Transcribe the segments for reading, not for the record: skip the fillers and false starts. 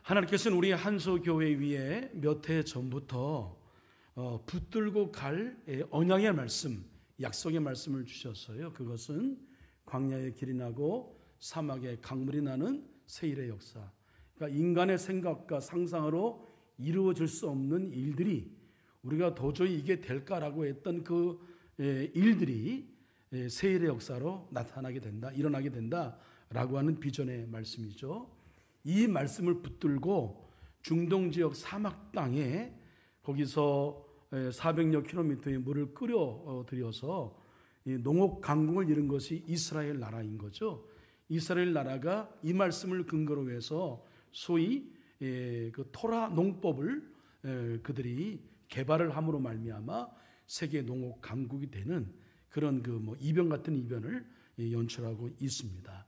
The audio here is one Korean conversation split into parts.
하나님께서는 우리 한소교회 위에 몇 해 전부터 붙들고 갈 언약의 말씀, 약속의 말씀을 주셨어요. 그것은 광야의 길이 나고 사막에 강물이 나는 세일의 역사. 그러니까 인간의 생각과 상상으로 이루어질 수 없는 일들이, 우리가 도저히 이게 될까라고 했던 그 일들이 세일의 역사로 나타나게 된다, 일어나게 된다라고 하는 비전의 말씀이죠. 이 말씀을 붙들고 중동 지역 사막 땅에 거기서 400여 킬로미터의 물을 끓여 들여서 농업 강국을 이룬 것이 이스라엘 나라인 거죠. 이스라엘 나라가 이 말씀을 근거로 해서 소위 그 토라 농법을 그들이 개발을 함으로 말미암아 세계 농업 강국이 되는 그런 그 이변 같은 이변을 연출하고 있습니다.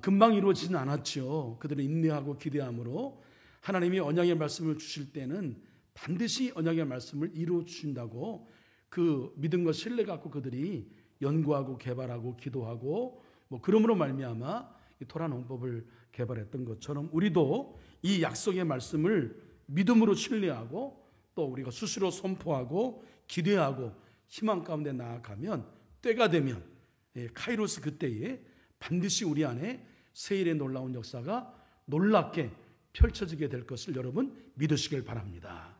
금방 이루어지진 않았죠. 그들은 인내하고 기대함으로 하나님이 언약의 말씀을 주실 때는 반드시 언약의 말씀을 이루어 주신다고 그 믿음과 신뢰 갖고 그들이 연구하고 개발하고 기도하고 그러므로 말미암아 토라 농법을 개발했던 것처럼 우리도 이 약속의 말씀을 믿음으로 신뢰하고 또 우리가 수시로 선포하고 기대하고 희망 가운데 나아가면 때가 되면 카이로스 그때에 반드시 우리 안에 세일의 놀라운 역사가 놀랍게 펼쳐지게 될 것을 여러분 믿으시길 바랍니다.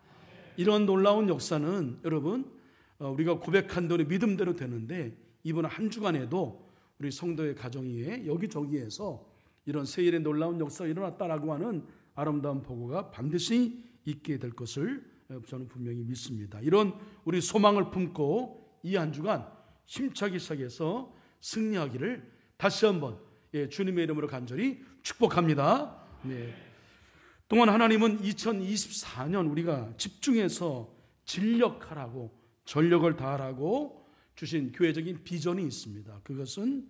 이런 놀라운 역사는 여러분 우리가 고백한 대로 믿음대로 되는데 이번 한 주간에도 우리 성도의 가정 위에 여기저기에서 이런 세일의 놀라운 역사가 일어났다라고 하는 아름다운 보고가 반드시 있게 될 것을 저는 분명히 믿습니다. 이런 우리 소망을 품고 이 한 주간 힘차게 시작해서 승리하기를 다시 한번 주님의 이름으로 간절히 축복합니다. 네. 또한 하나님은 2024년 우리가 집중해서 진력하라고 전력을 다하라고 주신 교회적인 비전이 있습니다. 그것은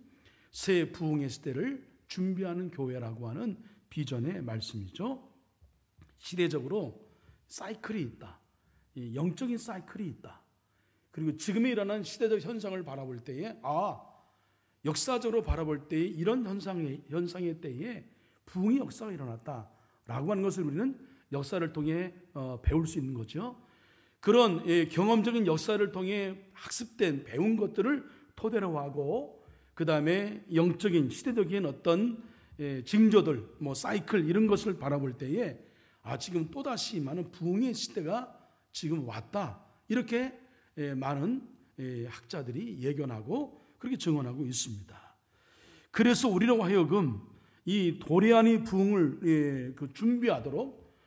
새 부흥의 시대를 준비하는 교회라고 하는 비전의 말씀이죠. 시대적으로 사이클이 있다. 영적인 사이클이 있다. 그리고 지금에 일어난 시대적 현상을 바라볼 때에 역사적으로 바라볼 때에 이런 현상의 때에 부흥의 역사가 일어났다라고 하는 것을 우리는 역사를 통해 배울 수 있는 거죠. 그런 경험적인 역사를 통해 학습된 배운 것들을 토대로 하고 그 다음에 영적인 시대적인 어떤 징조들, 사이클 이런 것을 바라볼 때에 지금 또다시 많은 부흥의 시대가 지금 왔다. 이렇게 많은 학자들이 예견하고 그렇게 증언하고 있습니다. 그래서 우리로 하여금 이 도래하는 부흥을 준비하도록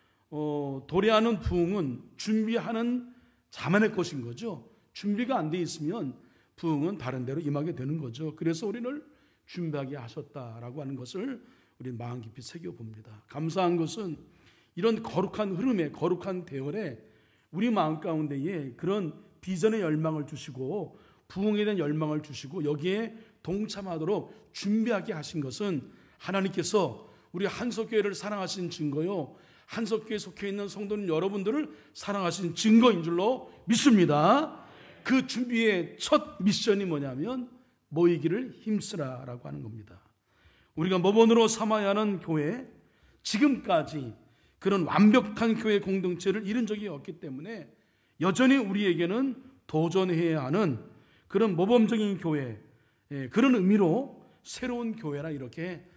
도래하는 부흥은 준비하는 자만의 것인 거죠. 준비가 안 돼 있으면 부흥은 다른 데로 임하게 되는 거죠. 그래서 우리를 준비하게 하셨다라고 하는 것을 우리 마음 깊이 새겨봅니다. 감사한 것은 이런 거룩한 흐름에 거룩한 대열에 우리 마음 가운데에 그런 비전의 열망을 주시고 부흥에 대한 열망을 주시고 여기에 동참하도록 준비하게 하신 것은 하나님께서 우리 한석교회를 사랑하신 증거요, 한석교회에 속해 있는 성도는 여러분들을 사랑하신 증거인 줄로 믿습니다. 그 준비의 첫 미션이 뭐냐면 모이기를 힘쓰라라고 하는 겁니다. 우리가 모범으로 삼아야 하는 교회, 지금까지 그런 완벽한 교회 공동체를 이룬 적이 없기 때문에 여전히 우리에게는 도전해야 하는 그런 모범적인 교회, 그런 의미로 새로운 교회라 이렇게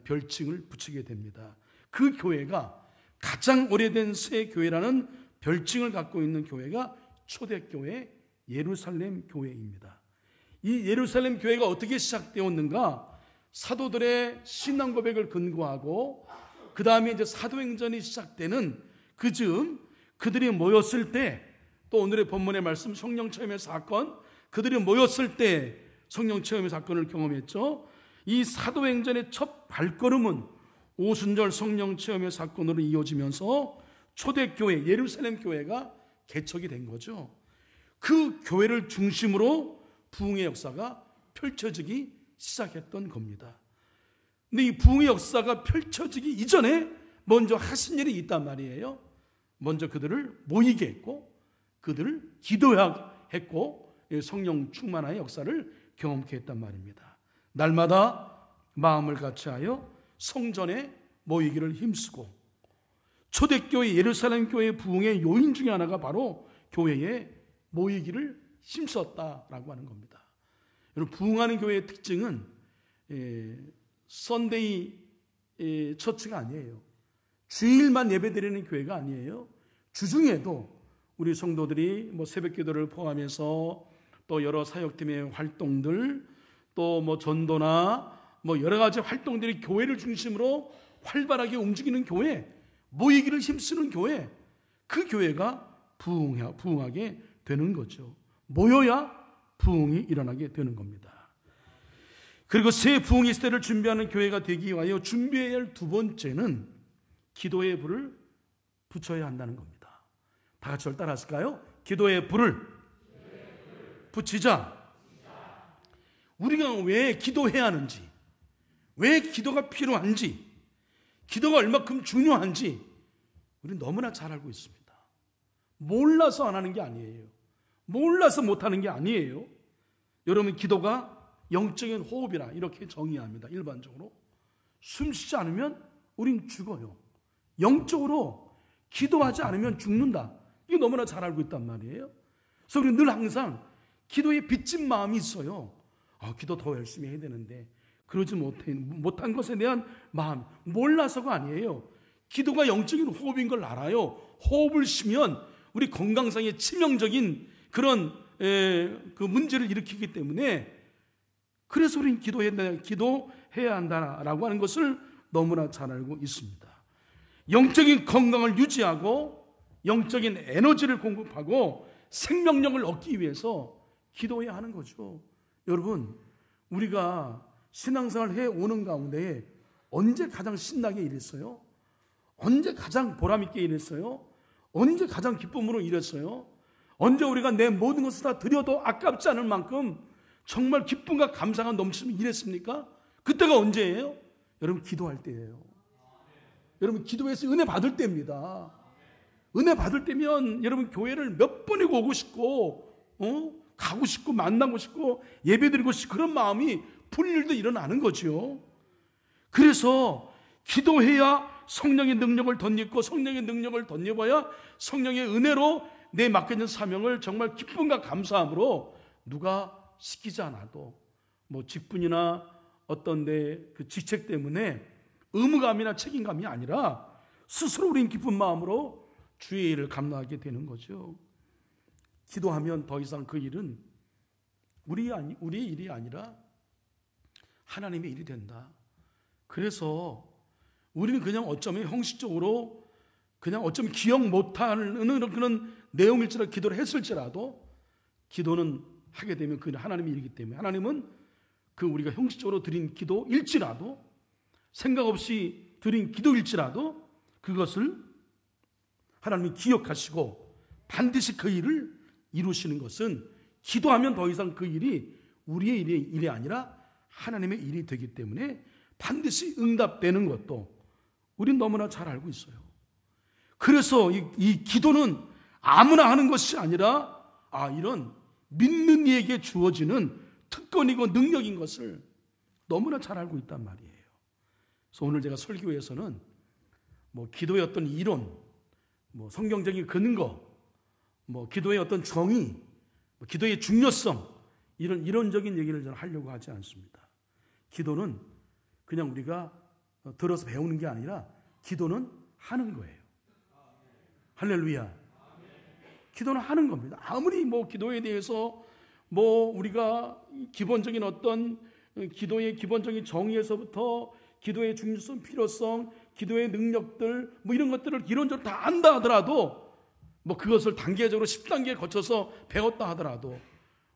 별칭을 붙이게 됩니다. 그 교회가 가장 오래된 새 교회라는 별칭을 갖고 있는 교회가 초대교회 예루살렘 교회입니다. 이 예루살렘 교회가 어떻게 시작되었는가? 사도들의 신앙 고백을 근거하고 그 다음에 이제 사도행전이 시작되는 그 즈음 그들이 모였을 때, 또 오늘의 본문의 말씀 성령 체험의 사건, 그들이 모였을 때 성령 체험의 사건을 경험했죠. 이 사도행전의 첫 발걸음은 오순절 성령 체험의 사건으로 이어지면서 초대교회 예루살렘 교회가 개척이 된 거죠. 그 교회를 중심으로 부흥의 역사가 펼쳐지기 시작했던 겁니다. 근데 이 부흥의 역사가 펼쳐지기 이전에 먼저 하신 일이 있단 말이에요. 먼저 그들을 모이게 했고 그들을 기도하게 했고 성령 충만한 역사를 경험케 했단 말입니다. 날마다 마음을 같이하여 성전에 모이기를 힘쓰고 초대교회 예루살렘 교회 부흥의 요인 중에 하나가 바로 교회에 모이기를 힘썼다라고 하는 겁니다. 여러분, 부흥하는 교회의 특징은 선데이 처치가 아니에요. 주일만 예배드리는 교회가 아니에요. 주중에도 우리 성도들이 새벽기도를 포함해서 또 여러 사역팀의 활동들, 또 전도나 여러 가지 활동들이 교회를 중심으로 활발하게 움직이는 교회, 모이기를 힘쓰는 교회, 그 교회가 부흥하게 되는 거죠. 모여야 부흥이 일어나게 되는 겁니다. 그리고 새 부흥의 시대를 준비하는 교회가 되기 위하여 준비해야 할 두 번째는 기도의 불을 붙여야 한다는 겁니다. 다 같이 따라 하실까요? 기도의 불을 붙이자. 우리가 왜 기도해야 하는지, 왜 기도가 필요한지, 기도가 얼마큼 중요한지 우리는 너무나 잘 알고 있습니다. 몰라서 안 하는 게 아니에요. 몰라서 못하는 게 아니에요. 여러분, 기도가 영적인 호흡이라 이렇게 정의합니다. 일반적으로 숨 쉬지 않으면 우린 죽어요. 영적으로 기도하지 않으면 죽는다. 이거 너무나 잘 알고 있단 말이에요. 그래서 우리는 늘 항상 기도에 빚진 마음이 있어요. 기도 더 열심히 해야 되는데 그러지 못한 것에 대한 마음, 몰라서가 아니에요. 기도가 영적인 호흡인 걸 알아요. 호흡을 쉬면 우리 건강상의 치명적인 그런 그 문제를 일으키기 때문에, 그래서 우리는 기도해야 한다라고 하는 것을 너무나 잘 알고 있습니다. 영적인 건강을 유지하고 영적인 에너지를 공급하고 생명력을 얻기 위해서 기도해야 하는 거죠. 여러분, 우리가 신앙생활 해오는 가운데 언제 가장 신나게 일했어요? 언제 가장 보람있게 일했어요? 언제 가장 기쁨으로 일했어요? 언제 우리가 내 모든 것을 다 드려도 아깝지 않을 만큼 정말 기쁨과 감사가 넘치며 일했습니까? 그때가 언제예요? 여러분, 기도할 때예요. 여러분, 기도해서 은혜 받을 때입니다. 은혜 받을 때면 여러분, 교회를 몇 번이고 오고 싶고 가고 싶고 만나고 싶고 예배드리고 싶고 그런 마음이 불일도 일어나는 거죠. 그래서 기도해야 성령의 능력을 덧입고, 성령의 능력을 덧입어야 성령의 은혜로 내 맡겨진 사명을 정말 기쁨과 감사함으로 누가 시키지 않아도 직분이나 어떤 그 직책 때문에 의무감이나 책임감이 아니라 스스로 우린 기쁜 마음으로 주의 일을 감당하게 되는 거죠. 기도하면 더 이상 그 일은 우리의 일이 아니라 하나님의 일이 된다. 그래서 우리는 그냥 어쩌면 형식적으로 그냥 어쩌면 기억 못하는 그런 내용일지라도 기도를 했을지라도, 기도는 하게 되면 그건 하나님의 일이기 때문에 하나님은 그 우리가 형식적으로 드린 기도일지라도, 생각 없이 드린 기도일지라도 그것을 하나님이 기억하시고 반드시 그 일을 이루시는 것은, 기도하면 더 이상 그 일이 우리의 일이 아니라 하나님의 일이 되기 때문에 반드시 응답되는 것도 우린 너무나 잘 알고 있어요. 그래서 이 기도는 아무나 하는 것이 아니라 이런 믿는 이에게 주어지는 특권이고 능력인 것을 너무나 잘 알고 있단 말이에요. 그래서 오늘 제가 설교에서는 기도의 어떤 이론, 성경적인 근거, 기도의 어떤 정의, 기도의 중요성, 이런 이론적인 얘기를 저는 하려고 하지 않습니다. 기도는 그냥 우리가 들어서 배우는 게 아니라 기도는 하는 거예요. 할렐루야. 기도는 하는 겁니다. 아무리 기도에 대해서 우리가 기본적인 어떤 기도의 기본적인 정의에서부터 기도의 중요성, 필요성, 기도의 능력들 이런 것들을 이론적으로 다 안다 하더라도, 그것을 단계적으로 10단계 거쳐서 배웠다 하더라도,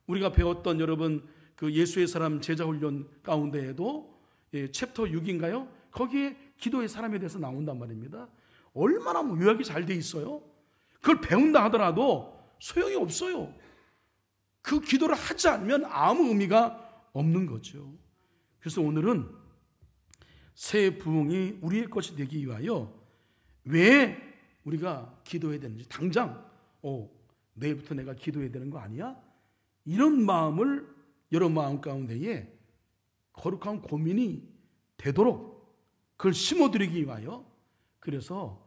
우리가 배웠던 여러분 그 예수의 사람 제자 훈련 가운데에도 챕터 6인가요? 거기에 기도의 사람에 대해서 나온단 말입니다. 얼마나 요약이 잘 돼 있어요. 그걸 배운다 하더라도 소용이 없어요. 그 기도를 하지 않으면 아무 의미가 없는 거죠. 그래서 오늘은 새 부흥이 우리의 것이 되기 위하여 왜 우리가 기도해야 되는지, 당장 내일부터 내가 기도해야 되는 거 아니야? 이런 마음을 여러분 마음 가운데에 거룩한 고민이 되도록 그걸 심어드리기 위하여, 그래서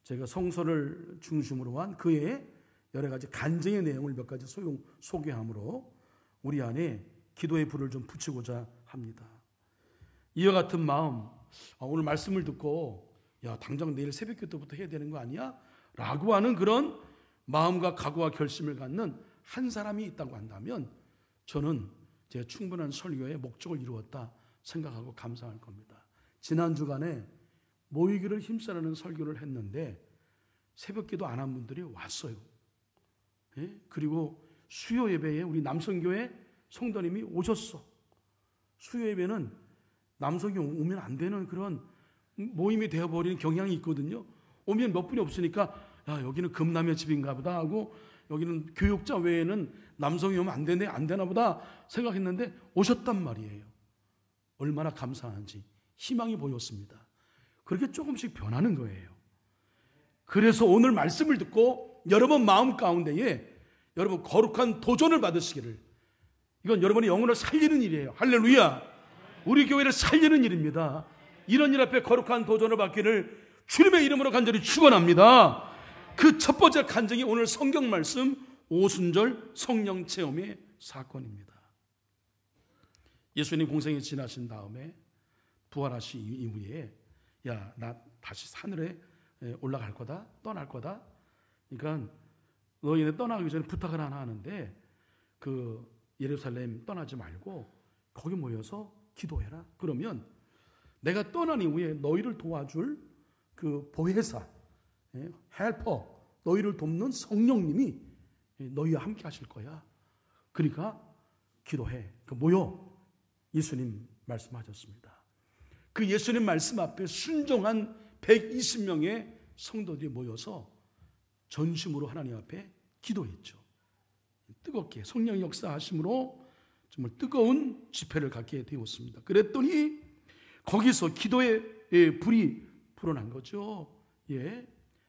제가 성서를 중심으로 한 그의 여러 가지 간증의 내용을 몇 가지 소개함으로 우리 안에 기도의 불을 좀 붙이고자 합니다. 이와 같은 마음, 오늘 말씀을 듣고 야, 당장 내일 새벽기도부터 해야 되는 거 아니야? 라고 하는 그런 마음과 각오와 결심을 갖는 한 사람이 있다고 한다면 저는 제 충분한 설교의 목적을 이루었다 생각하고 감사할 겁니다. 지난 주간에 모이기를 힘쓰라는 설교를 했는데 새벽기도 안 한 분들이 왔어요. 예? 그리고 수요 예배에 우리 남성교회 성도님이 오셨어. 수요 예배는 남성이 오면 안 되는 그런 모임이 되어버리는 경향이 있거든요. 오면 몇 분이 없으니까 야, 여기는 금남의 집인가 보다 하고 여기는 교육자 외에는 남성이 오면 안 되나 보다 생각했는데 오셨단 말이에요. 얼마나 감사한지 희망이 보였습니다. 그렇게 조금씩 변하는 거예요. 그래서 오늘 말씀을 듣고 여러분 마음 가운데에 여러분 거룩한 도전을 받으시기를, 이건 여러분의 영혼을 살리는 일이에요. 할렐루야. 우리 교회를 살리는 일입니다. 이런 일 앞에 거룩한 도전을 받기를 주님의 이름으로 간절히 축원합니다. 그 첫 번째 간증이 오늘 성경 말씀 오순절 성령 체험의 사건입니다. 예수님 공생이 지나신 다음에 부활하신 이후에 야, 나 다시 산으로 올라갈 거다, 떠날 거다. 그러니까 너희네 떠나기 전에 부탁을 하나 하는데 그 예루살렘 떠나지 말고 거기 모여서 기도해라. 그러면 내가 떠난 이후에 너희를 도와줄 그 보혜사, 헬퍼, 너희를 돕는 성령님이 너희와 함께 하실 거야. 그러니까 기도해. 모여. 예수님 말씀하셨습니다. 그 예수님 말씀 앞에 순종한 120명의 성도들이 모여서 전심으로 하나님 앞에 기도했죠. 뜨겁게 성령 역사하심으로 정말 뜨거운 집회를 갖게 되었습니다. 그랬더니 거기서 기도의 불이 불어난 거죠. 예,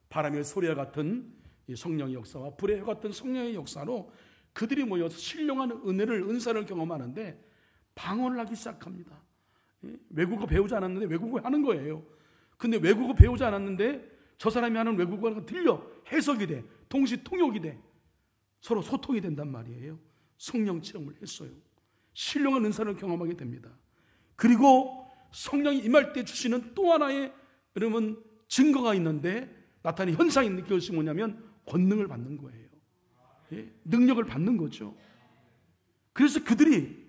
바람의 소리와 같은 성령의 역사와 불의 같은 성령의 역사로 그들이 모여서 신령한 은사를 경험하는데 방언을 하기 시작합니다. 예, 외국어 배우지 않았는데 외국어 하는 거예요. 근데 외국어 배우지 않았는데 저 사람이 하는 외국어가 들려 해석이 돼, 동시 통역이 돼, 서로 소통이 된단 말이에요. 성령 체험을 했어요. 신령한 은사를 경험하게 됩니다. 그리고 성령이 임할 때 주시는 또 하나의 여러분 증거가 있는데 나타나는 현상이 있는 것이 뭐냐면 권능을 받는 거예요. 예? 능력을 받는 거죠. 그래서 그들이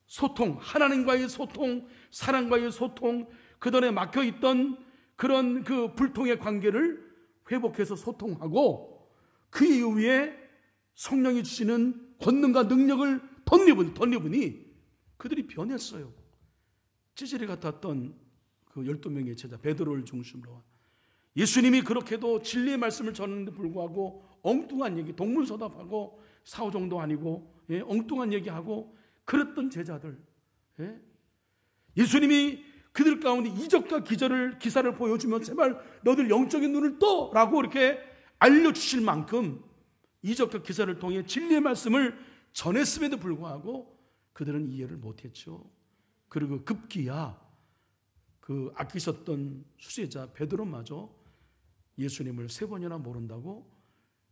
소통, 하나님과의 소통, 사랑과의 소통, 그전에 막혀있던 그런 그 불통의 관계를 회복해서 소통하고 그 이후에 성령이 주시는 권능과 능력을 덧입으니 그들이 변했어요. 찌질이 같았던 그 12명의 제자 베드로를 중심으로 예수님이 그렇게도 진리의 말씀을 전하는데 불구하고 엉뚱한 얘기, 동문서답하고 사후정도 아니고 엉뚱한 얘기하고 그랬던 제자들, 예수님이 그들 가운데 이적과 기사를 보여주면 제발 너들 영적인 눈을 떠라고 이렇게 알려주실 만큼 이적과 기사를 통해 진리의 말씀을 전했음에도 불구하고 그들은 이해를 못했죠. 그리고 급기야 그 아끼셨던 수제자 베드로마저 예수님을 3번이나 모른다고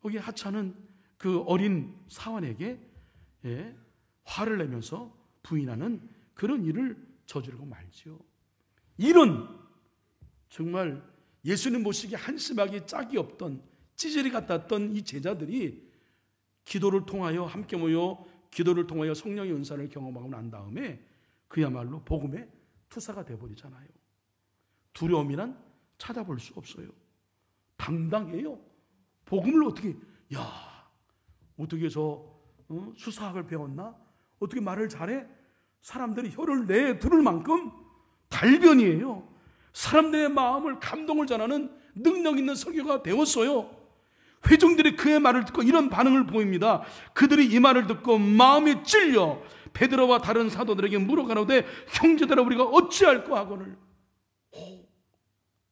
거기 하찮은 그 어린 사환에게 화를 내면서 부인하는 그런 일을 저지르고 말지요. 이런 정말 예수님 모시기 한심하기 짝이 없던 찌질이 같았던 이 제자들이 기도를 통하여 함께 모여 기도를 통하여 성령의 은사를 경험하고 난 다음에 그야말로 복음의 투사가 되어버리잖아요. 두려움이란 찾아볼 수 없어요. 당당해요. 복음을 어떻게 수사학을 배웠나? 어떻게 말을 잘해? 사람들이 혀를 내두를 만큼 달변이에요. 사람들의 마음을 감동을 전하는 능력 있는 설교가 되었어요. 회중들이 그의 말을 듣고 이런 반응을 보입니다. 그들이 이 말을 듣고 마음이 찔려 베드로와 다른 사도들에게 물어가로되 형제들아 우리가 어찌할까 하거늘.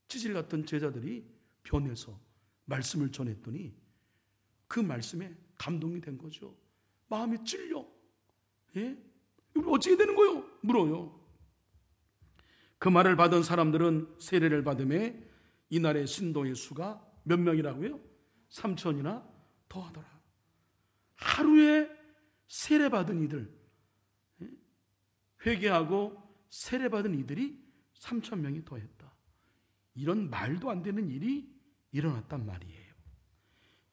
찌질 같은 제자들이 변해서 말씀을 전했더니 그 말씀에 감동이 된 거죠. 마음이 찔려. 우리 어찌게 되는 거요? 물어요. 그 말을 받은 사람들은 세례를 받음에 이날의 신도의 수가 몇 명이라고요? 3천이나 더하더라. 하루에 세례받은 이들, 회개하고 세례받은 이들이 3천 명이 더했다. 이런 말도 안 되는 일이 일어났단 말이에요.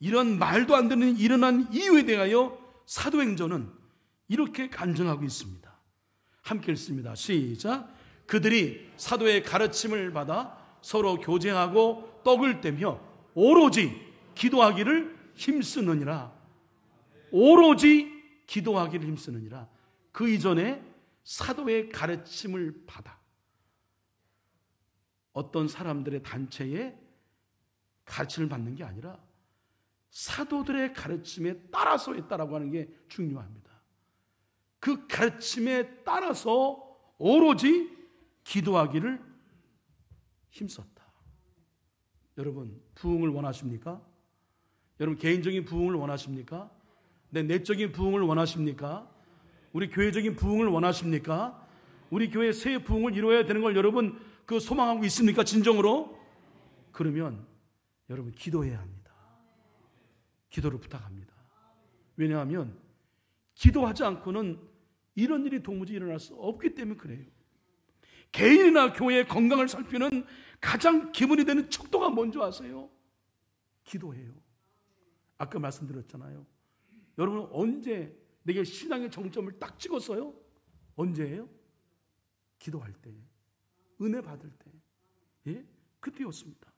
이런 말도 안 되는 일이 일어난 이유에 대하여 사도행전은 이렇게 간증하고 있습니다. 함께 읽습니다. 시작. 그들이 사도의 가르침을 받아 서로 교제하고 떡을 떼며 오로지 기도하기를 힘쓰느니라. 오로지 기도하기를 힘쓰느니라. 그 이전에 사도의 가르침을 받아 어떤 사람들의 단체에 가르침을 받는 게 아니라 사도들의 가르침에 따라서 했다라고 하는 게 중요합니다. 그 가르침에 따라서 오로지 기도하기를 힘썼다. 여러분, 부흥을 원하십니까? 여러분, 개인적인 부흥을 원하십니까? 내 내적인 부흥을 원하십니까? 우리 교회적인 부흥을 원하십니까? 우리 교회 새 부흥을 이루어야 되는 걸 여러분 그 소망하고 있습니까? 진정으로? 그러면 여러분 기도해야 합니다. 기도를 부탁합니다. 왜냐하면 기도하지 않고는 이런 일이 도무지 일어날 수 없기 때문에 그래요. 개인이나 교회의 건강을 살피는 가장 기본이 되는 척도가 뭔지 아세요? 기도해요. 아까 말씀드렸잖아요. 여러분 언제 내게 신앙의 정점을 딱 찍었어요? 언제예요? 기도할 때, 은혜 받을 때, 예? 그때였습니다.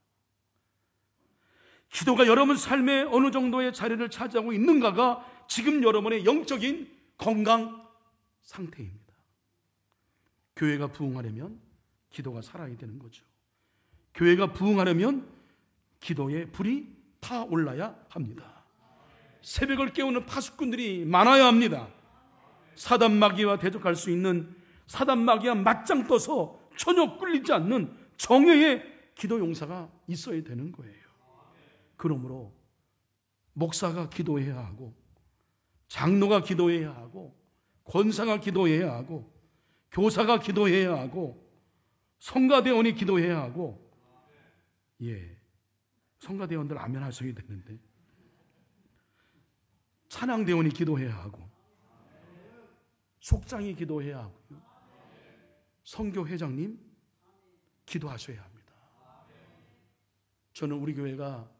기도가 여러분 삶에 어느 정도의 자리를 차지하고 있는가가 지금 여러분의 영적인 건강 상태입니다. 교회가 부흥하려면 기도가 살아야 되는 거죠. 교회가 부흥하려면 기도의 불이 타올라야 합니다. 새벽을 깨우는 파수꾼들이 많아야 합니다. 사단마귀와 대적할 수 있는 사단마귀와 맞짱 떠서 전혀 꿀리지 않는 정예의 기도 용사가 있어야 되는 거예요. 그러므로 목사가 기도해야 하고 장로가 기도해야 하고 권사가 기도해야 하고 교사가 기도해야 하고 성가대원이 기도해야 하고, 예, 성가대원들 아멘 하셔야 되는데 찬양대원이 기도해야 하고 속장이 기도해야 하고요, 선교회장님 기도하셔야 합니다. 저는 우리 교회가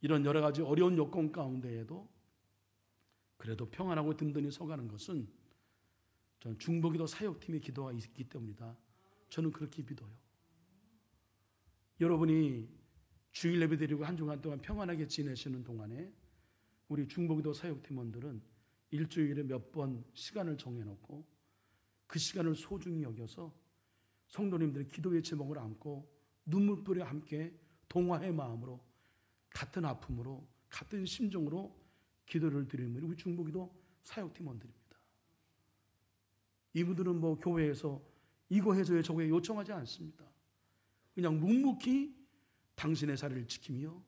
이런 여러 가지 어려운 여건 가운데에도 그래도 평안하고 든든히 서가는 것은 전 중보기도 사역팀의 기도가 있기 때문이다. 저는 그렇게 믿어요. 여러분이 주일 예배 드리고 한 주간 동안 평안하게 지내시는 동안에 우리 중보기도 사역팀원들은 일주일에 몇 번 시간을 정해놓고 그 시간을 소중히 여겨서 성도님들의 기도의 제목을 안고 눈물보려 함께 동화의 마음으로 같은 아픔으로 같은 심정으로 기도를 드리는 우리 중보기도 사역팀원들입니다. 이분들은 뭐 교회에서 이거 해줘요 저거 해 요청하지 않습니다. 그냥 묵묵히 당신의 자리를 지키며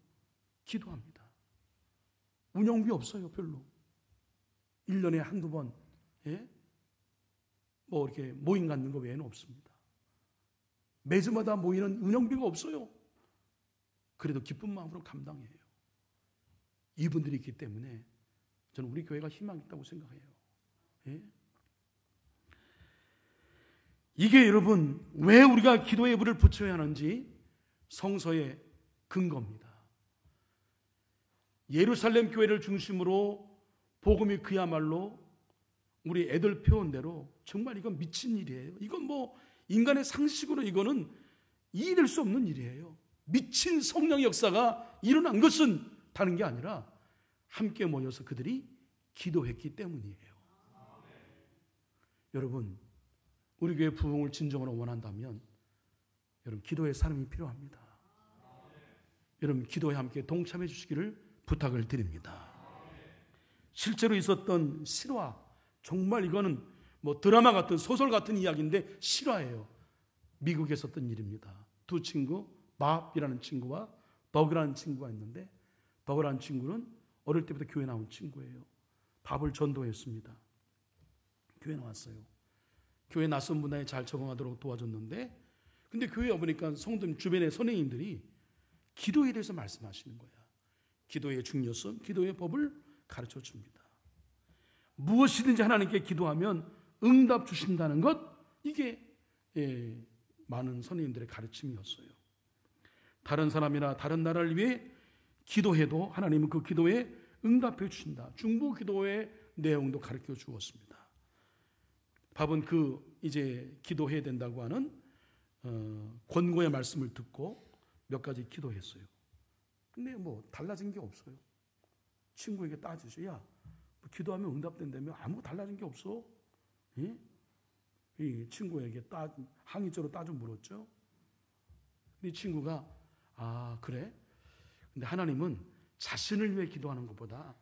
기도합니다. 운영비 없어요. 별로. 1년에 한두 번, 예? 뭐 이렇게 모임 갖는 거 외에는 없습니다. 매주마다 모이는 운영비가 없어요. 그래도 기쁜 마음으로 감당해요. 이분들이 있기 때문에 저는 우리 교회가 희망이 있다고 생각해요. 예? 이게 여러분 왜 우리가 기도의 불을 붙여야 하는지 성서의 근거입니다. 예루살렘 교회를 중심으로 복음이 그야말로 우리 애들 표현대로 정말 이건 미친 일이에요. 이건 뭐 인간의 상식으로 이거는 이해될 수 없는 일이에요. 미친 성령의 역사가 일어난 것은 다른 게 아니라 함께 모여서 그들이 기도했기 때문이에요. 여러분 우리 교회 부흥을 진정으로 원한다면 여러분 기도의 사람이 필요합니다. 여러분 기도에 함께 동참해 주시기를 부탁을 드립니다. 실제로 있었던 실화, 정말 이거는 뭐 드라마 같은 소설 같은 이야기인데 실화예요. 미국에 있었던 일입니다. 두 친구, 밥이라는 친구와 버그라는 친구가 있는데 버그라는 친구는 어릴 때부터 교회 나온 친구예요. 밥을 전도했습니다. 교회 나왔어요. 교회 낯선 문화에 잘 적응하도록 도와줬는데 근데 교회에 와보니까 성도님 주변의 선생님들이 기도에 대해서 말씀하시는 거야. 기도의 중요성, 기도의 법을 가르쳐 줍니다. 무엇이든지 하나님께 기도하면 응답 주신다는 것, 이게 많은 선생님들의 가르침이었어요. 다른 사람이나 다른 나라를 위해 기도해도 하나님은 그 기도에 응답해 주신다. 중보 기도의 내용도 가르쳐 주었습니다. 밥은 이제 기도해야 된다고 하는 권고의 말씀을 듣고 몇 가지 기도했어요. 근데 뭐 달라진 게 없어요. 친구에게 따지죠. 야, 뭐 기도하면 응답된다며 아무 달라진 게 없어. 예? 이 친구에게 항의적으로 따져 물었죠. 이 친구가 그래? 근데 하나님은 자신을 위해 기도하는 것보다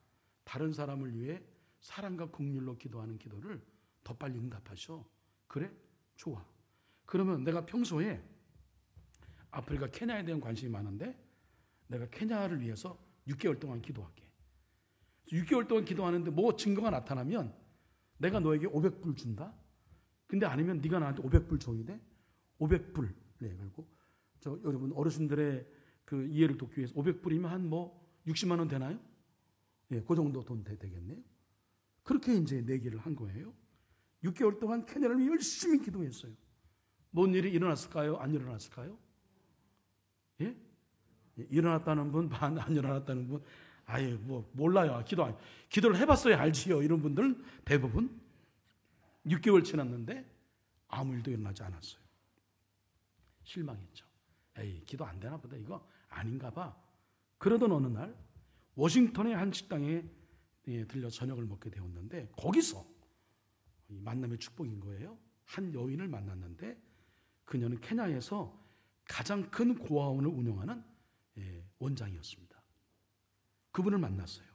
다른 사람을 위해 사랑과 긍휼로 기도하는 기도를 더 빨리 응답하셔. 그래? 좋아. 그러면 내가 평소에 아프리카 케냐에 대한 관심이 많은데 내가 케냐를 위해서 6개월 동안 기도할게. 6개월 동안 기도하는데 뭐 증거가 나타나면 내가 너에게 500불 준다. 근데 아니면 네가 나한테 500불 줘야 돼. 500불. 네, 그리고 여러분 어르신들의 그 이해를 돕기 위해서 500불이면 한 60만 원 되나요? 예, 그 정도 돈 되겠네요. 그렇게 이제 내기를 한 거예요. 6개월 동안 케냐를 위해 열심히 기도했어요. 뭔 일이 일어났을까요? 안 일어났을까요? 예? 일어났다는 분, 안 일어났다는 분, 몰라요. 기도를 해봤어야 알지요. 이런 분들은 대부분 6개월 지났는데 아무 일도 일어나지 않았어요. 실망했죠. 기도 안 되나 보다. 이거 아닌가 봐. 그러던 어느 날 워싱턴의 한 식당에 들려 저녁을 먹게 되었는데 거기서 만남의 축복인 거예요. 한 여인을 만났는데 그녀는 케냐에서 가장 큰 고아원을 운영하는 원장이었습니다. 그분을 만났어요.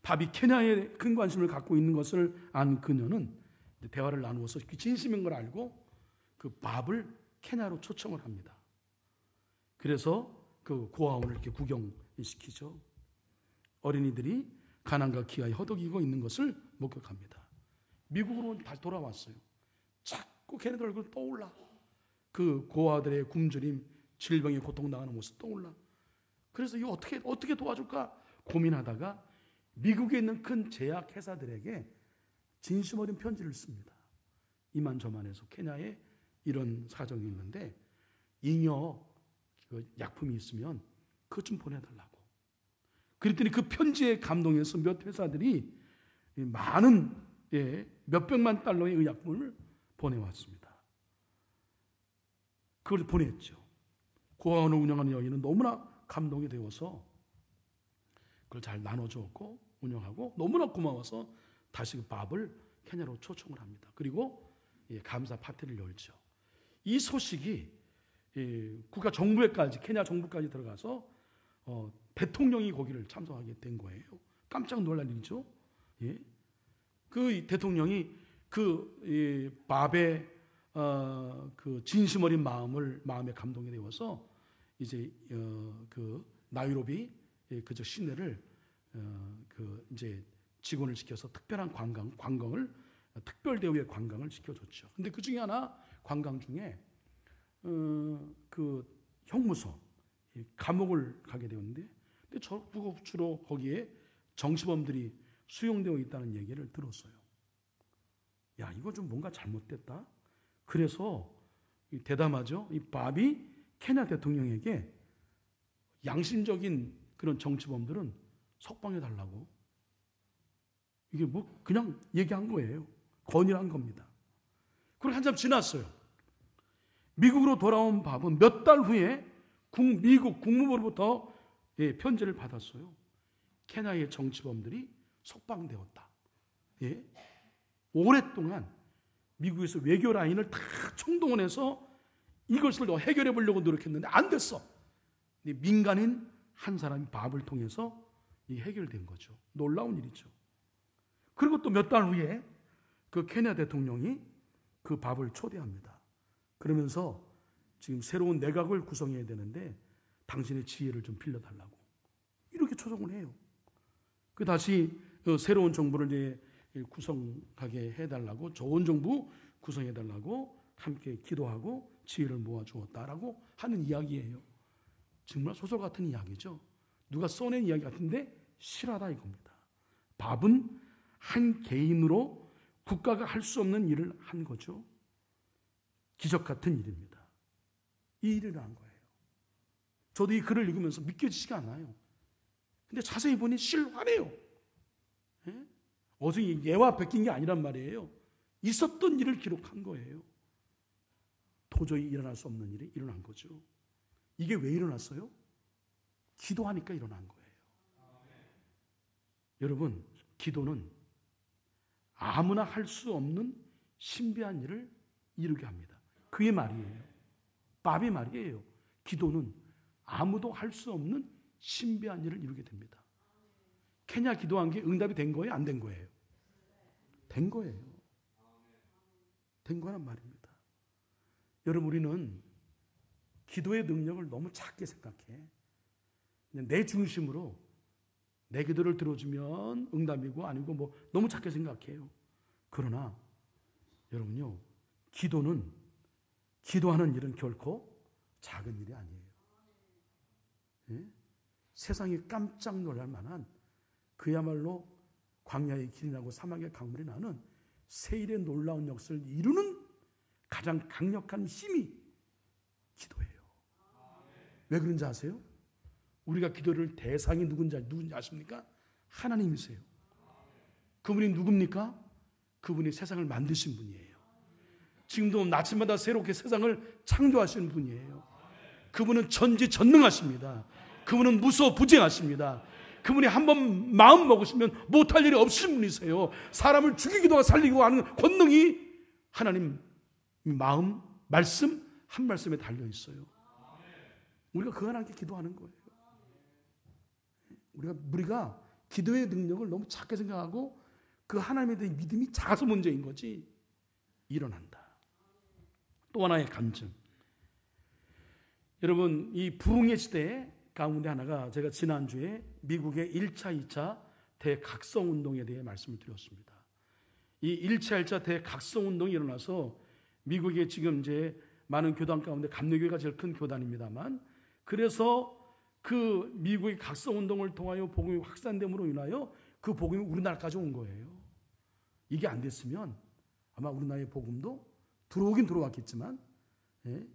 밥이 케냐에 큰 관심을 갖고 있는 것을 안 그녀는 대화를 나누어서 진심인 걸 알고 그 밥을 케냐로 초청을 합니다. 그래서 그 고아원을 이렇게 구경시키죠. 어린이들이 가난과 기아에 허덕이고 있는 것을 목격합니다. 미국으로 다시 돌아왔어요. 자꾸 걔네들 얼굴 떠올라. 그 고아들의 굶주림, 질병에 고통당하는 모습 떠올라. 그래서 이거 어떻게 도와줄까 고민하다가 미국에 있는 큰 제약 회사들에게 진심 어린 편지를 씁니다. 이만저만해서 케냐에 이런 사정이 있는데 잉여 약품이 있으면 그것 좀 보내달라고. 그랬더니 그 편지에 감동해서 몇 회사들이 많은 몇백만 달러의 의약품을 보내왔습니다. 그걸 보냈죠. 고아원을 운영하는 여인은 너무나 감동이 되어서 그걸 잘 나눠주었고 운영하고 너무나 고마워서 다시 그 밥을 케냐로 초청을 합니다. 그리고 감사 파티를 열죠. 이 소식이 국가 정부에까지 케냐 정부까지 들어가서 대통령이 거기를 참석하게 된 거예요. 깜짝 놀랄 일이죠. 예? 그 대통령이 그 밥의 그 진심 어린 마음에 감동이 되어서 이제 그 나이로비 그저 시내를 이제 직원을 시켜서 특별한 관광을 특별 대우의 관광을 시켜줬죠. 근데 그 중에 하나 관광 중에 그 형무소 감옥을 가게 되었는데 근데 주로 거기에 정치범들이 수용되어 있다는 얘기를 들었어요. 야, 이거 좀 뭔가 잘못됐다. 그래서 대담하죠. 이 밥이 케냐 대통령에게 양심적인 그런 정치범들은 석방해 달라고. 이게 뭐 그냥 얘기한 거예요. 건의한 겁니다. 그리고 한참 지났어요. 미국으로 돌아온 밥은 몇 달 후에 미국 국무부로부터 편지를 받았어요. 케냐의 정치범들이 석방되었다. 예? 오랫동안 미국에서 외교 라인을 다 총동원해서 이것을 더 해결해 보려고 노력했는데 안 됐어. 민간인 한 사람이 밥을 통해서 해결된 거죠. 놀라운 일이죠. 그리고 또 몇 달 후에 그 케냐 대통령이 그 밥을 초대합니다. 그러면서 지금 새로운 내각을 구성해야 되는데 당신의 지혜를 좀 빌려달라고 이렇게 초청을 해요. 그 다시 새로운 정부를 이제 구성하게 해달라고 좋은 정부 구성해달라고 함께 기도하고 지혜를 모아주었다라고 하는 이야기예요. 정말 소설 같은 이야기죠. 누가 써낸 이야기 같은데 실화다 이겁니다. 밥은 한 개인으로 국가가 할 수 없는 일을 한 거죠. 기적 같은 일입니다. 이 일을 한 거예요. 저도 이 글을 읽으면서 믿겨지지가 않아요. 근데 자세히 보니 실화래요. 예? 어제 예와 베낀 게 아니란 말이에요. 있었던 일을 기록한 거예요. 도저히 일어날 수 없는 일이 일어난 거죠. 이게 왜 일어났어요? 기도하니까 일어난 거예요. 여러분, 기도는 아무나 할 수 없는 신비한 일을 이루게 합니다. 그의 말이에요. 밥의 말이에요. 기도는 아무도 할 수 없는 신비한 일을 이루게 됩니다. 케냐 기도한 게 응답이 된 거예요? 안 된 거예요? 된 거예요. 된 거란 말입니다. 여러분, 우리는 기도의 능력을 너무 작게 생각해. 내 중심으로 내 기도를 들어주면 응답이고 아니고 뭐 너무 작게 생각해요. 그러나 여러분요, 기도하는 일은 결코 작은 일이 아니에요. 예? 세상이 깜짝 놀랄 만한 그야말로 광야의 길이 나고 사막의 강물이 나는 세일의 놀라운 역사를 이루는 가장 강력한 힘이 기도예요. 왜 그런지 아세요? 우리가 기도를 대상이 누군지 아십니까? 하나님이세요. 그분이 누굽니까? 그분이 세상을 만드신 분이에요. 지금도 아침마다 새롭게 세상을 창조하시는 분이에요. 그분은 전지전능하십니다. 그분은 무소부재하십니다. 그분이 한번 마음 먹으시면 못할 일이 없으신 분이세요. 사람을 죽이기도 하고 살리고 하는 권능이 하나님 마음, 말씀 한 말씀에 달려 있어요. 우리가 그 하나님께 기도하는 거예요. 우리가 기도의 능력을 너무 작게 생각하고 그 하나님에 대한 믿음이 작아서 문제인 거지. 일어난다. 또 하나의 간증. 여러분, 이 부흥의 시대 가운데 하나가 제가 지난주에 미국의 1차, 2차 대각성운동에 대해 말씀을 드렸습니다. 이 1차, 2차 대각성운동이 일어나서 미국에 지금 이제 많은 교단 가운데 감리교회가 제일 큰 교단입니다만, 그래서 그 미국의 각성운동을 통하여 복음이 확산됨으로 인하여 그 복음이 우리나라까지 온 거예요. 이게 안 됐으면 아마 우리나라의 복음도 들어오긴 들어왔겠지만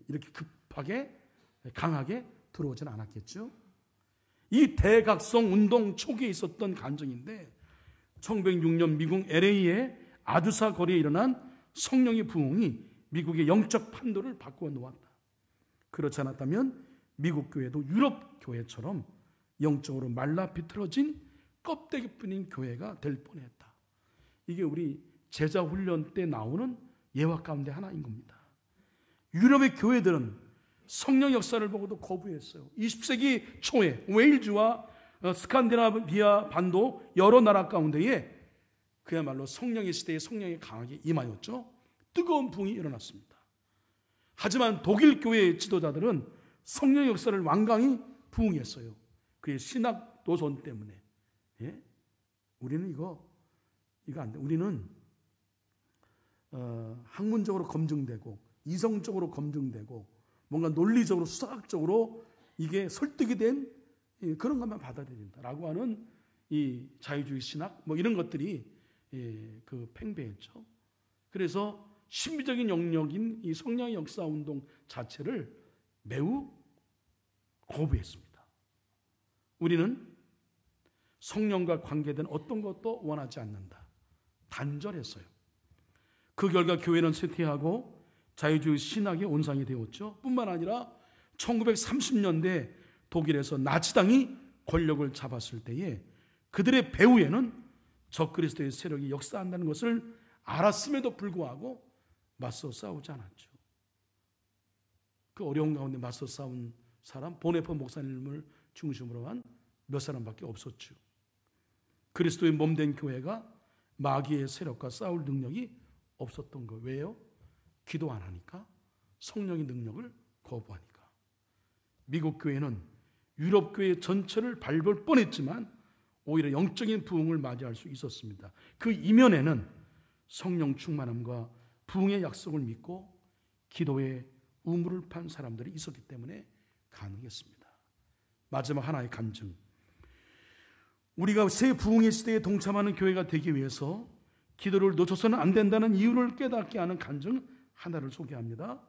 이렇게 급하게 강하게 들어오진 않았겠죠. 이 대각성운동 초기에 있었던 간증인데 1906년 미국 LA의 아두사 거리에 일어난 성령의 부흥이 미국의 영적 판도를 바꾸어 놓았다. 그렇지 않았다면 미국 교회도 유럽 교회처럼 영적으로 말라 비틀어진 껍데기뿐인 교회가 될 뻔했다. 이게 우리 제자 훈련 때 나오는 예화 가운데 하나인 겁니다. 유럽의 교회들은 성령 역사를 보고도 거부했어요. 20세기 초에 웨일즈와 스칸디나비아 반도 여러 나라 가운데에 그야말로 성령의 시대에 성령이 강하게 임하였죠. 뜨거운 부흥이 일어났습니다. 하지만 독일 교회의 지도자들은 성령 역사를 완강히 부흥했어요. 그의 신학 노선 때문에. 예? 우리는 이거 안 돼. 우리는 학문적으로 검증되고 이성적으로 검증되고 뭔가 논리적으로 수학적으로 이게 설득이 된 그런 것만 받아들인다라고 하는 이 자유주의 신학 뭐 이런 것들이 그 팽배했죠. 그래서 신비적인 영역인 이 성령의 역사 운동 자체를 매우 거부했습니다. 우리는 성령과 관계된 어떤 것도 원하지 않는다. 단절했어요. 그 결과 교회는 쇠퇴하고 자유주의 신학의 온상이 되었죠. 뿐만 아니라 1930년대 독일에서 나치당이 권력을 잡았을 때에 그들의 배후에는 적그리스도의 세력이 역사한다는 것을 알았음에도 불구하고 맞서 싸우지 않았죠. 그 어려운 가운데 맞서 싸운 사람 보네퍼 목사님을 중심으로 한 몇 사람밖에 없었죠. 그리스도의 몸된 교회가 마귀의 세력과 싸울 능력이 없었던 거. 왜요? 기도 안 하니까, 성령의 능력을 거부하니까. 미국 교회는 유럽 교회 전체를 밟을 뻔했지만 오히려 영적인 부흥을 맞이할 수 있었습니다. 그 이면에는 성령 충만함과 부흥의 약속을 믿고 기도에 우물을 판 사람들이 있었기 때문에 가능했습니다. 마지막 하나의 간증. 우리가 새 부흥의 시대에 동참하는 교회가 되기 위해서 기도를 놓쳐서는 안 된다는 이유를 깨닫게 하는 간증 하나를 소개합니다.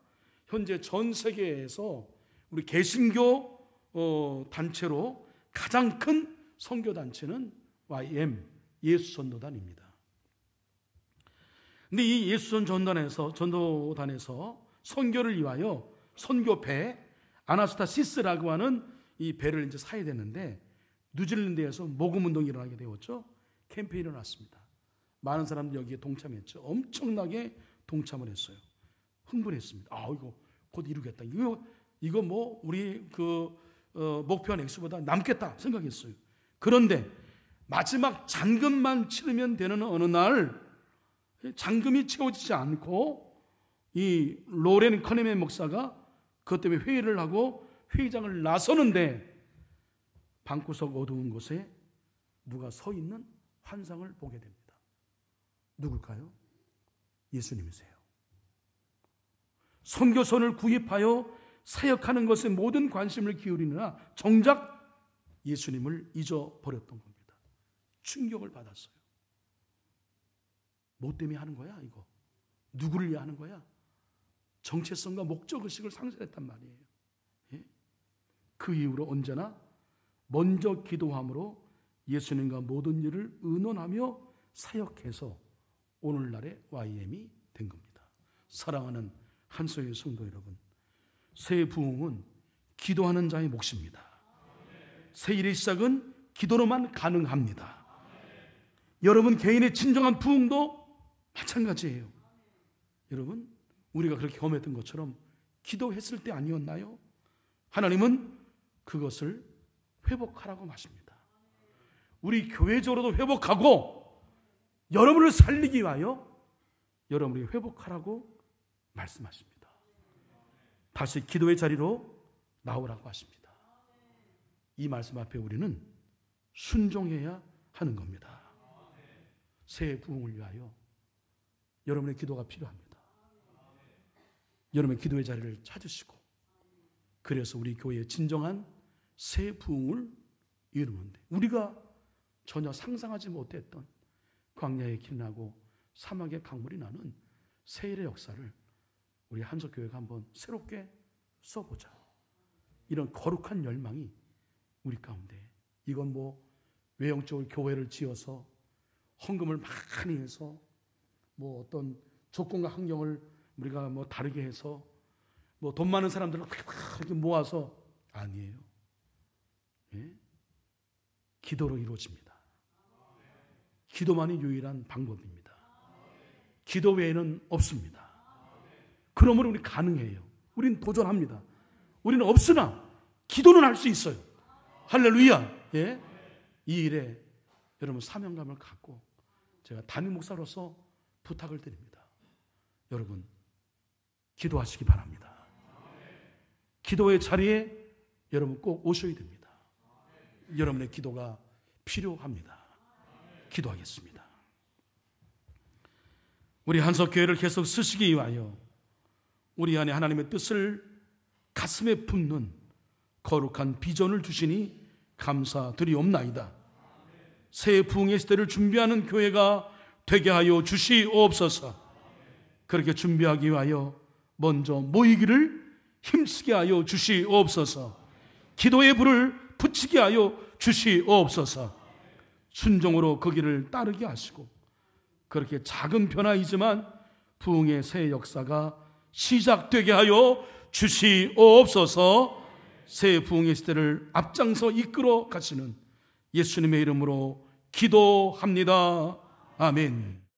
현재 전 세계에서 우리 개신교 단체로 가장 큰 선교 단체는 YM 예수전도단입니다. 근데 이 예수전도단에서 선교를 위하여 선교배 아나스타시스라고 하는 이 배를 이제 사야 되는데 뉴질랜드에서 모금 운동이 일어나게 되었죠. 캠페인이 일어났습니다. 많은 사람들이 여기에 동참했죠. 엄청나게 동참을 했어요. 흥분했습니다. 이거 곧 이루겠다. 이거 뭐 우리 목표한 액수보다 남겠다 생각했어요. 그런데 마지막 잔금만 치르면 되는 어느 날 잔금이 채워지지 않고 이 로렌 커네맨 목사가 그것 때문에 회의를 하고 회의장을 나서는데 방구석 어두운 곳에 누가 서 있는 환상을 보게 됩니다. 누굴까요? 예수님이세요. 선교선을 구입하여 사역하는 것에 모든 관심을 기울이느라 정작 예수님을 잊어버렸던 겁니다. 충격을 받았어요. 뭐 때문에 하는 거야 이거? 누구를 위해 하는 거야? 정체성과 목적의식을 상실했단 말이에요. 예? 그 이후로 언제나 먼저 기도함으로 예수님과 모든 일을 의논하며 사역해서 오늘날의 YM이 된 겁니다. 사랑하는 한소의 성도 여러분, 새 부흥은 기도하는 자의 몫입니다. 새 일의 시작은 기도로만 가능합니다. 여러분 개인의 진정한 부흥도 마찬가지예요. 여러분, 우리가 그렇게 경험했던 것처럼 기도했을 때 아니었나요? 하나님은 그것을 회복하라고 하십니다. 우리 교회적으로도 회복하고 여러분을 살리기 위하여 여러분이 회복하라고 말씀하십니다. 다시 기도의 자리로 나오라고 하십니다. 이 말씀 앞에 우리는 순종해야 하는 겁니다. 새 부흥을 위하여 여러분의 기도가 필요합니다. 여러분의 기도의 자리를 찾으시고 그래서 우리 교회의 진정한 새 부흥을 이루는데 우리가 전혀 상상하지 못했던 광야의 길 나고 사막의 강물이 나는 새 일의 역사를 우리 한석교회가 한번 새롭게 써보자. 이런 거룩한 열망이 우리 가운데, 이건 뭐 외형적으로 교회를 지어서 헌금을 많이 해서 뭐 어떤 조건과 환경을 우리가 뭐 다르게 해서 뭐 돈 많은 사람들을 이렇게 모아서 아니에요. 예? 기도로 이루어집니다. 기도만이 유일한 방법입니다. 기도 외에는 없습니다. 그러므로 우리 가능해요. 우리는 도전합니다. 우리는 없으나 기도는 할 수 있어요. 할렐루야. 예? 이 일에 여러분 사명감을 갖고 제가 담임 목사로서 부탁을 드립니다. 여러분 기도하시기 바랍니다. 기도의 자리에 여러분 꼭 오셔야 됩니다. 여러분의 기도가 필요합니다. 기도하겠습니다. 우리 한석교회를 계속 쓰시기 위하여 우리 안에 하나님의 뜻을 가슴에 품는 거룩한 비전을 주시니 감사드리옵나이다. 새 부흥의 시대를 준비하는 교회가 되게 하여 주시옵소서. 그렇게 준비하기 위하여 먼저 모이기를 힘쓰게 하여 주시옵소서. 기도의 불을 붙이게 하여 주시옵소서. 순종으로 그 길을 따르게 하시고 그렇게 작은 변화이지만 부흥의 새 역사가 시작되게 하여 주시옵소서. 새 부흥의 시대를 앞장서 이끌어 가시는 예수님의 이름으로 기도합니다. 아멘.